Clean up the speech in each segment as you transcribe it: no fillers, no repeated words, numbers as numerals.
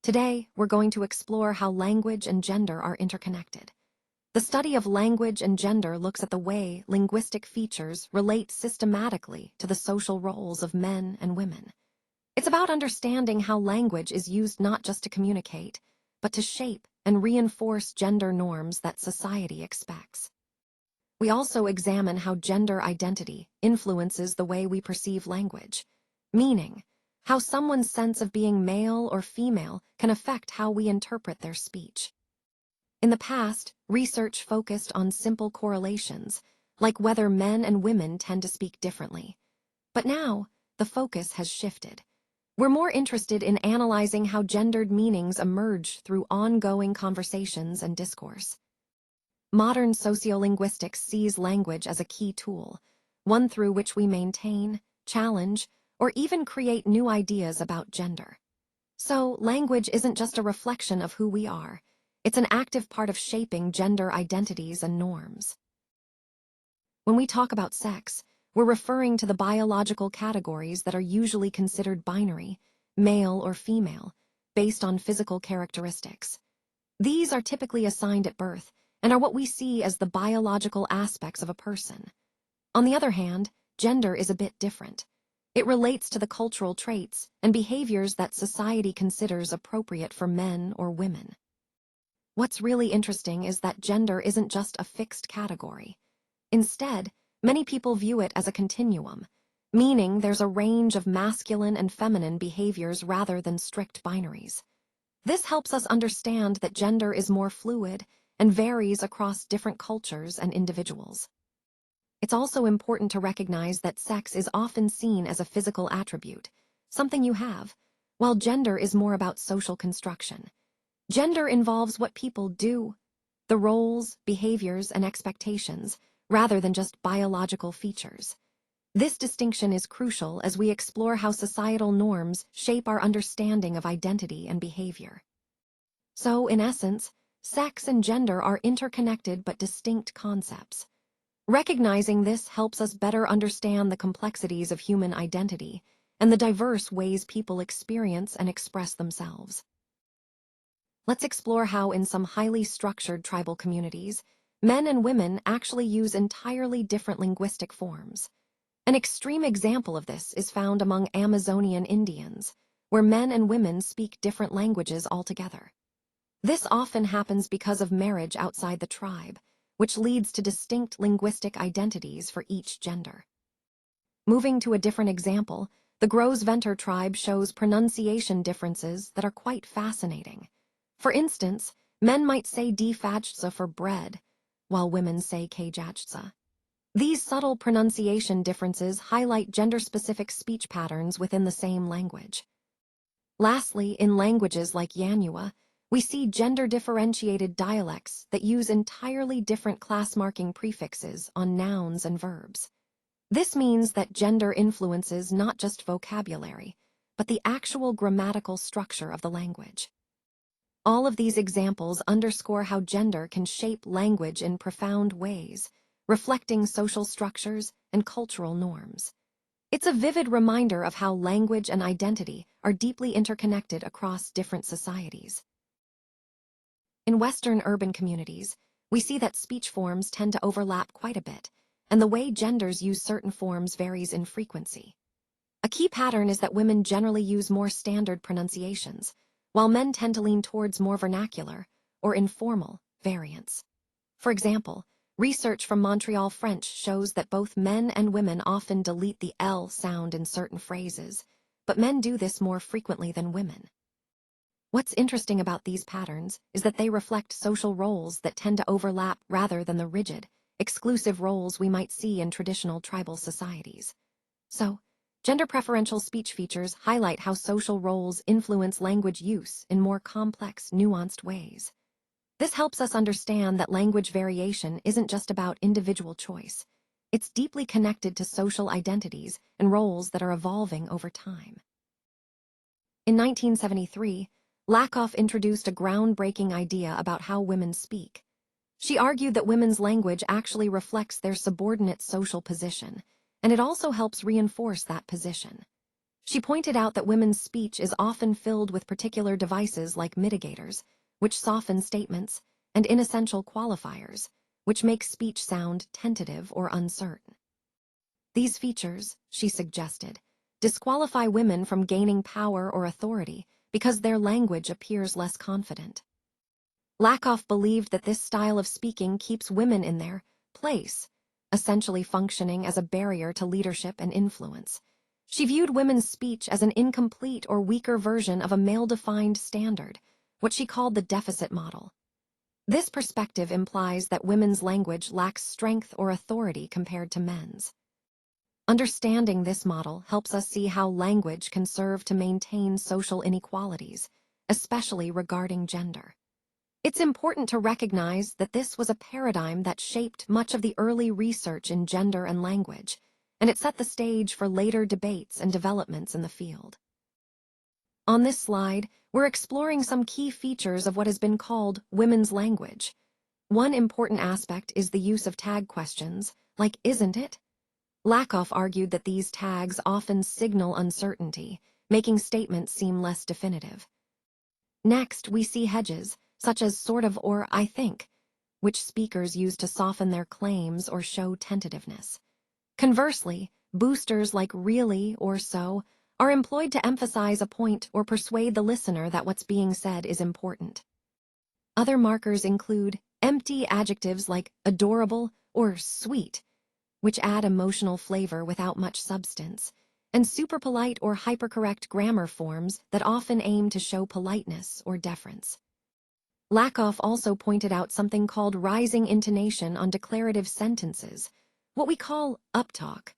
Today, we're going to explore how language and gender are interconnected. The study of language and gender looks at the way linguistic features relate systematically to the social roles of men and women. It's about understanding how language is used not just to communicate, but to shape and reinforce gender norms that society expects. We also examine how gender identity influences the way we perceive language, meaning how someone's sense of being male or female can affect how we interpret their speech. In the past, research focused on simple correlations, like whether men and women tend to speak differently. But now, the focus has shifted. We're more interested in analyzing how gendered meanings emerge through ongoing conversations and discourse. Modern sociolinguistics sees language as a key tool, one through which we maintain, challenge, or even create new ideas about gender. So, language isn't just a reflection of who we are, it's an active part of shaping gender identities and norms. When we talk about sex, we're referring to the biological categories that are usually considered binary, male or female, based on physical characteristics. These are typically assigned at birth and are what we see as the biological aspects of a person. On the other hand, gender is a bit different. It relates to the cultural traits and behaviors that society considers appropriate for men or women. What's really interesting is that gender isn't just a fixed category. Instead, many people view it as a continuum, meaning there's a range of masculine and feminine behaviors rather than strict binaries. This helps us understand that gender is more fluid and varies across different cultures and individuals. It's also important to recognize that sex is often seen as a physical attribute, something you have, while gender is more about social construction. Gender involves what people do, the roles, behaviors, and expectations, rather than just biological features. This distinction is crucial as we explore how societal norms shape our understanding of identity and behavior. So, in essence, sex and gender are interconnected but distinct concepts. Recognizing this helps us better understand the complexities of human identity and the diverse ways people experience and express themselves. Let's explore how in some highly structured tribal communities, men and women actually use entirely different linguistic forms. An extreme example of this is found among Amazonian Indians, where men and women speak different languages altogether. This often happens because of marriage outside the tribe, which leads to distinct linguistic identities for each gender. Moving to a different example, the Gros-Ventre tribe shows pronunciation differences that are quite fascinating. For instance, men might say dfajtsa for bread, while women say kjajtsa. These subtle pronunciation differences highlight gender-specific speech patterns within the same language. Lastly, in languages like Yanua, we see gender-differentiated dialects that use entirely different class-marking prefixes on nouns and verbs. This means that gender influences not just vocabulary, but the actual grammatical structure of the language. All of these examples underscore how gender can shape language in profound ways, reflecting social structures and cultural norms. It's a vivid reminder of how language and identity are deeply interconnected across different societies. In Western urban communities, we see that speech forms tend to overlap quite a bit, and the way genders use certain forms varies in frequency. A key pattern is that women generally use more standard pronunciations, while men tend to lean towards more vernacular or informal variants. For example, research from Montreal French shows that both men and women often delete the L sound in certain phrases, but men do this more frequently than women. What's interesting about these patterns is that they reflect social roles that tend to overlap rather than the rigid, exclusive roles we might see in traditional tribal societies. So, gender-preferential speech features highlight how social roles influence language use in more complex, nuanced ways. This helps us understand that language variation isn't just about individual choice. It's deeply connected to social identities and roles that are evolving over time. In 1973, Lakoff introduced a groundbreaking idea about how women speak. She argued that women's language actually reflects their subordinate social position, and it also helps reinforce that position. She pointed out that women's speech is often filled with particular devices like mitigators, which soften statements, and inessential qualifiers, which make speech sound tentative or uncertain. These features, she suggested, disqualify women from gaining power or authority because their language appears less confident. Lakoff believed that this style of speaking keeps women in their place, essentially functioning as a barrier to leadership and influence. She viewed women's speech as an incomplete or weaker version of a male-defined standard, what she called the deficit model. This perspective implies that women's language lacks strength or authority compared to men's. Understanding this model helps us see how language can serve to maintain social inequalities, especially regarding gender. It's important to recognize that this was a paradigm that shaped much of the early research in gender and language, and it set the stage for later debates and developments in the field. On this slide, we're exploring some key features of what has been called women's language. One important aspect is the use of tag questions, like "isn't it?" Lakoff argued that these tags often signal uncertainty, making statements seem less definitive. Next, we see hedges, such as "sort of" or "I think," which speakers use to soften their claims or show tentativeness. Conversely, boosters like "really" or "so" are employed to emphasize a point or persuade the listener that what's being said is important. Other markers include empty adjectives like "adorable" or "sweet," which add emotional flavor without much substance, and superpolite or hypercorrect grammar forms that often aim to show politeness or deference. Lakoff also pointed out something called rising intonation on declarative sentences, what we call uptalk,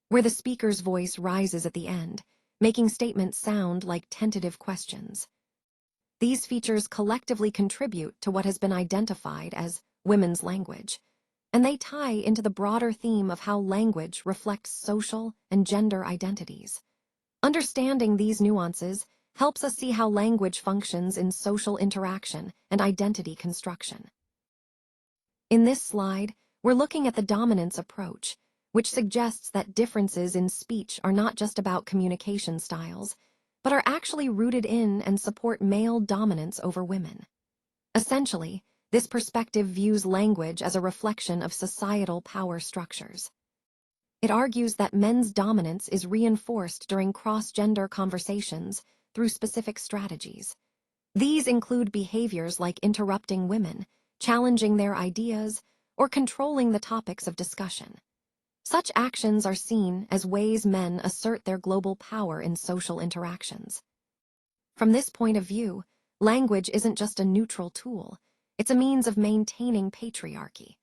where the speaker's voice rises at the end, making statements sound like tentative questions. These features collectively contribute to what has been identified as women's language, and they tie into the broader theme of how language reflects social and gender identities. Understanding these nuances helps us see how language functions in social interaction and identity construction. In this slide, we're looking at the dominance approach, which suggests that differences in speech are not just about communication styles, but are actually rooted in and support male dominance over women. Essentially, this perspective views language as a reflection of societal power structures. It argues that men's dominance is reinforced during cross-gender conversations through specific strategies. These include behaviors like interrupting women, challenging their ideas, or controlling the topics of discussion. Such actions are seen as ways men assert their global power in social interactions. From this point of view, language isn't just a neutral tool, it's a means of maintaining patriarchy.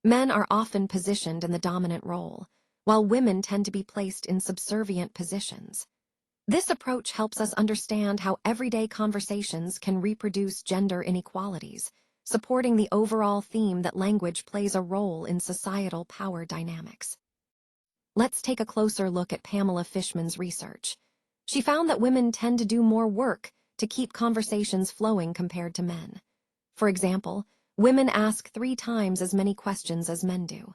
Men are often positioned in the dominant role, while women tend to be placed in subservient positions. This approach helps us understand how everyday conversations can reproduce gender inequalities, supporting the overall theme that language plays a role in societal power dynamics. Let's take a closer look at Pamela Fishman's research. She found that women tend to do more work to keep conversations flowing compared to men. For example, women ask 3 times as many questions as men do.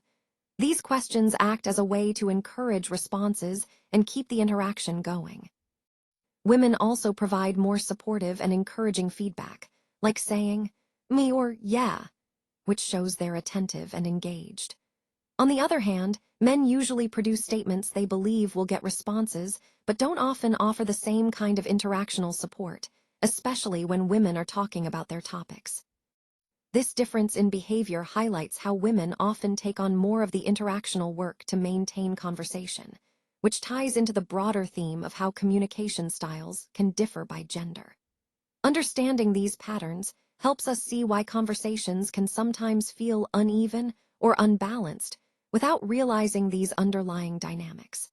These questions act as a way to encourage responses and keep the interaction going. Women also provide more supportive and encouraging feedback, like saying, "me" or "yeah," which shows they're attentive and engaged. On the other hand, men usually produce statements they believe will get responses, but don't often offer the same kind of interactional support, especially when women are talking about their topics. This difference in behavior highlights how women often take on more of the interactional work to maintain conversation, which ties into the broader theme of how communication styles can differ by gender. Understanding these patterns helps us see why conversations can sometimes feel uneven or unbalanced without realizing these underlying dynamics.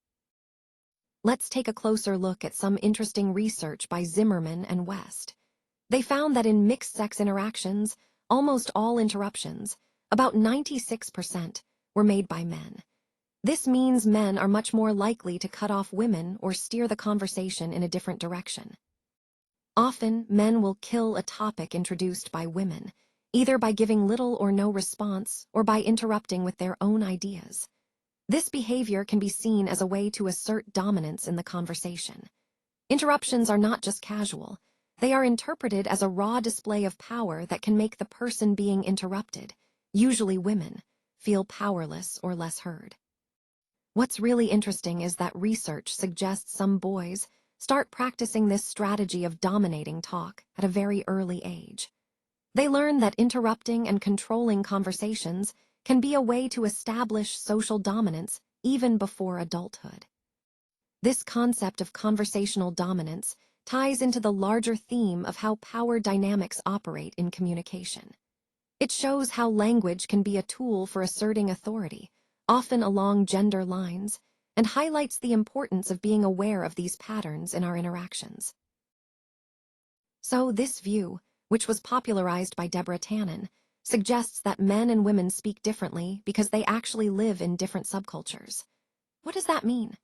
Let's take a closer look at some interesting research by Zimmerman and West. They found that in mixed-sex interactions, almost all interruptions, about 96%, were made by men. This means men are much more likely to cut off women or steer the conversation in a different direction. Often, men will kill a topic introduced by women, either by giving little or no response or by interrupting with their own ideas. This behavior can be seen as a way to assert dominance in the conversation. Interruptions are not just casual. They are interpreted as a raw display of power that can make the person being interrupted, usually women, feel powerless or less heard. What's really interesting is that research suggests some boys start practicing this strategy of dominating talk at a very early age. They learn that interrupting and controlling conversations can be a way to establish social dominance even before adulthood. This concept of conversational dominance ties into the larger theme of how power dynamics operate in communication. It shows how language can be a tool for asserting authority, often along gender lines, and highlights the importance of being aware of these patterns in our interactions. So this view, which was popularized by Deborah Tannen, suggests that men and women speak differently because they actually live in different subcultures. What does that mean?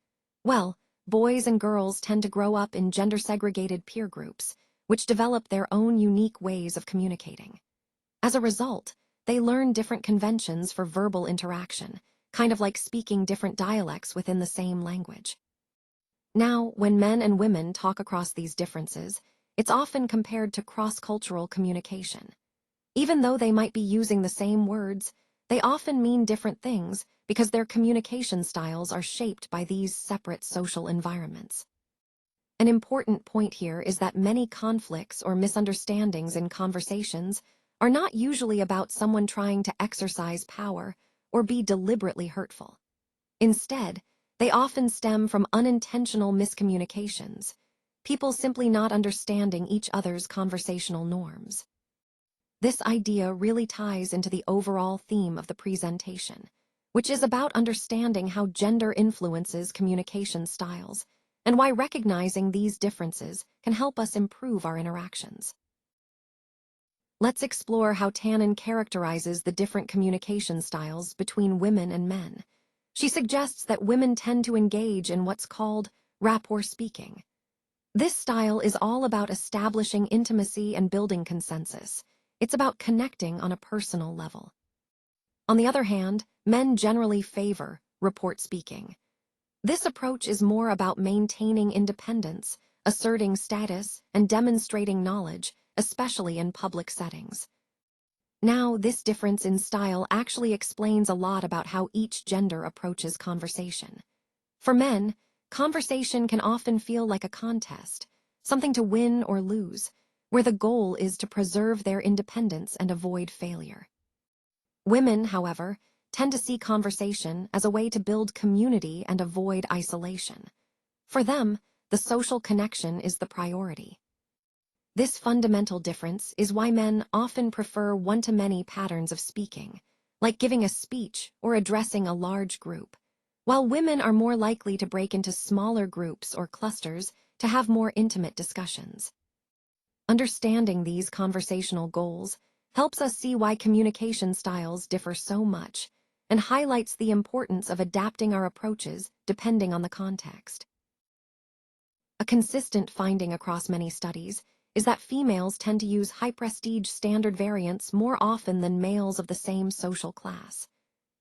Well, boys and girls tend to grow up in gender-segregated peer groups, which develop their own unique ways of communicating. As a result, they learn different conventions for verbal interaction, kind of like speaking different dialects within the same language. Now, when men and women talk across these differences, it's often compared to cross-cultural communication. Even though they might be using the same words, they often mean different things because their communication styles are shaped by these separate social environments. An important point here is that many conflicts or misunderstandings in conversations are not usually about someone trying to exercise power or be deliberately hurtful. Instead, they often stem from unintentional miscommunications, people simply not understanding each other's conversational norms. This idea really ties into the overall theme of the presentation, which is about understanding how gender influences communication styles and why recognizing these differences can help us improve our interactions. Let's explore how Tannen characterizes the different communication styles between women and men. She suggests that women tend to engage in what's called rapport speaking. This style is all about establishing intimacy and building consensus. It's about connecting on a personal level. On the other hand, men generally favor report speaking. This approach is more about maintaining independence, asserting status, and demonstrating knowledge, especially in public settings. Now, this difference in style actually explains a lot about how each gender approaches conversation. For men, conversation can often feel like a contest, something to win or lose, where the goal is to preserve their independence and avoid failure. Women, however, tend to see conversation as a way to build community and avoid isolation. For them, the social connection is the priority. This fundamental difference is why men often prefer one-to-many patterns of speaking, like giving a speech or addressing a large group, while women are more likely to break into smaller groups or clusters to have more intimate discussions. Understanding these conversational goals helps us see why communication styles differ so much and highlights the importance of adapting our approaches depending on the context. A consistent finding across many studies is that females tend to use high-prestige standard variants more often than males of the same social class.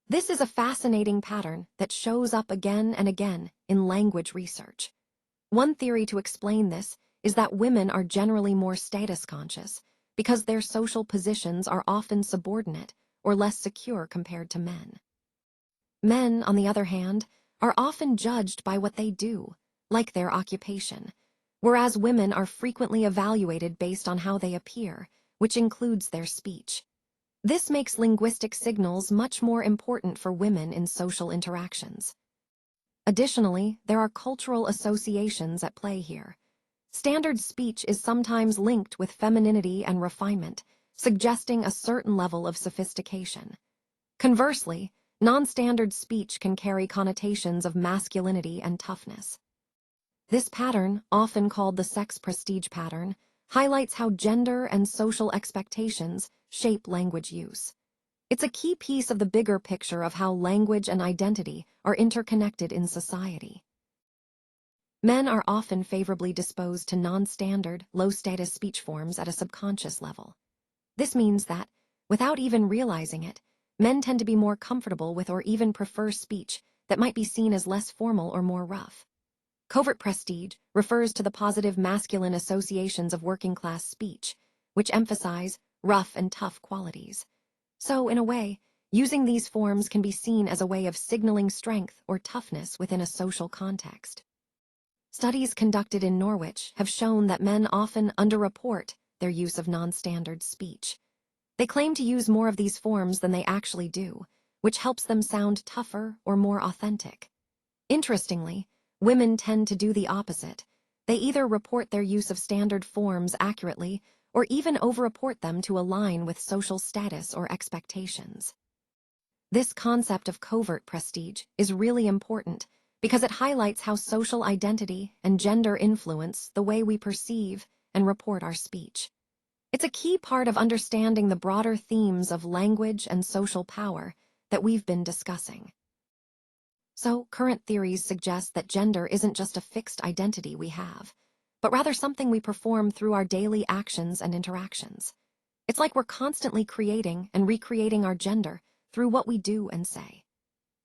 This is a fascinating pattern that shows up again and again in language research. One theory to explain this is that women are generally more status-conscious because their social positions are often subordinate or less secure compared to men. Men, on the other hand, are often judged by what they do, like their occupation, whereas women are frequently evaluated based on how they appear, which includes their speech. This makes linguistic signals much more important for women in social interactions. Additionally, there are cultural associations at play here. Standard speech is sometimes linked with femininity and refinement, suggesting a certain level of sophistication. Conversely, non-standard speech can carry connotations of masculinity and toughness. This pattern, often called the sex prestige pattern, highlights how gender and social expectations shape language use. It's a key piece of the bigger picture of how language and identity are interconnected in society. Men are often favorably disposed to non-standard, low-status speech forms at a subconscious level. This means that, without even realizing it, men tend to be more comfortable with or even prefer speech that might be seen as less formal or more rough. Covert prestige refers to the positive masculine associations of working-class speech, which emphasize rough and tough qualities. So, in a way, using these forms can be seen as a way of signaling strength or toughness within a social context. Studies conducted in Norwich have shown that men often underreport their use of non-standard speech. They claim to use more of these forms than they actually do, which helps them sound tougher or more authentic. Interestingly, women tend to do the opposite. They either report their use of standard forms accurately or even overreport them to align with social status or expectations. This concept of covert prestige is really important because it highlights how social identity and gender influence the way we perceive and report our speech. It's a key part of understanding the broader themes of language and social power that we've been discussing. So, current theories suggest that gender isn't just a fixed identity we have, but rather something we perform through our daily actions and interactions. It's like we're constantly creating and recreating our gender through what we do and say.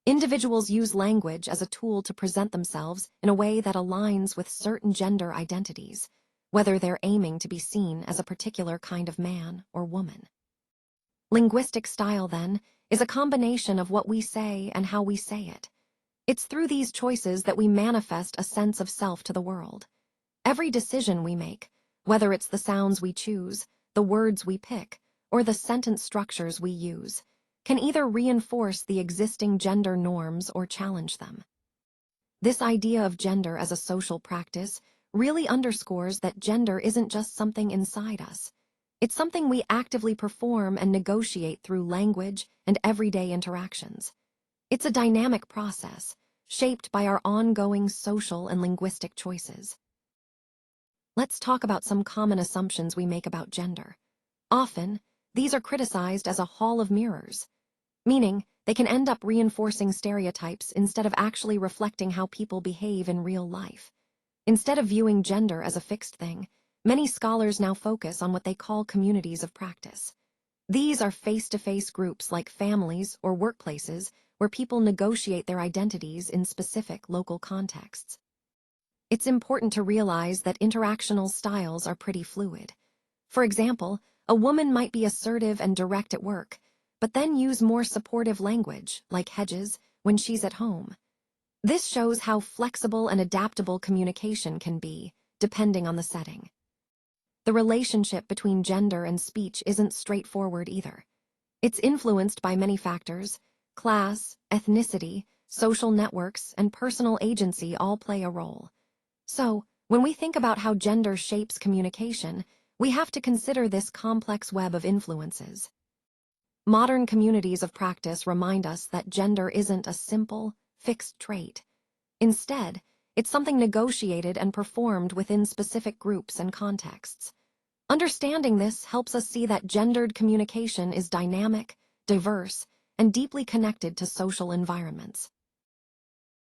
Individuals use language as a tool to present themselves in a way that aligns with certain gender identities, whether they're aiming to be seen as a particular kind of man or woman. Linguistic style, then, is a combination of what we say and how we say it. It's through these choices that we manifest a sense of self to the world. Every decision we make, whether it's the sounds we choose, the words we pick, or the sentence structures we use, can either reinforce the existing gender norms or challenge them. This idea of gender as a social practice really underscores that gender isn't just something inside us. It's something we actively perform and negotiate through language and everyday interactions. It's a dynamic process, shaped by our ongoing social and linguistic choices. Let's talk about some common assumptions we make about gender. Often, these are criticized as a hall of mirrors, meaning they can end up reinforcing stereotypes instead of actually reflecting how people behave in real life. Instead of viewing gender as a fixed thing, many scholars now focus on what they call communities of practice. These are face-to-face groups like families or workplaces where people negotiate their identities in specific local contexts. It's important to realize that interactional styles are pretty fluid. For example, a woman might be assertive and direct at work, but then use more supportive language, like hedges, when she's at home. This shows how flexible and adaptable communication can be, depending on the setting. The relationship between gender and speech isn't straightforward either. It's influenced by many factors. Class, ethnicity, social networks, and personal agency all play a role. So, when we think about how gender shapes communication, we have to consider this complex web of influences. Modern communities of practice remind us that gender isn't a simple, fixed trait. Instead, it's something negotiated and performed within specific groups and contexts. Understanding this helps us see that gendered communication is dynamic, diverse, and deeply connected to social environments.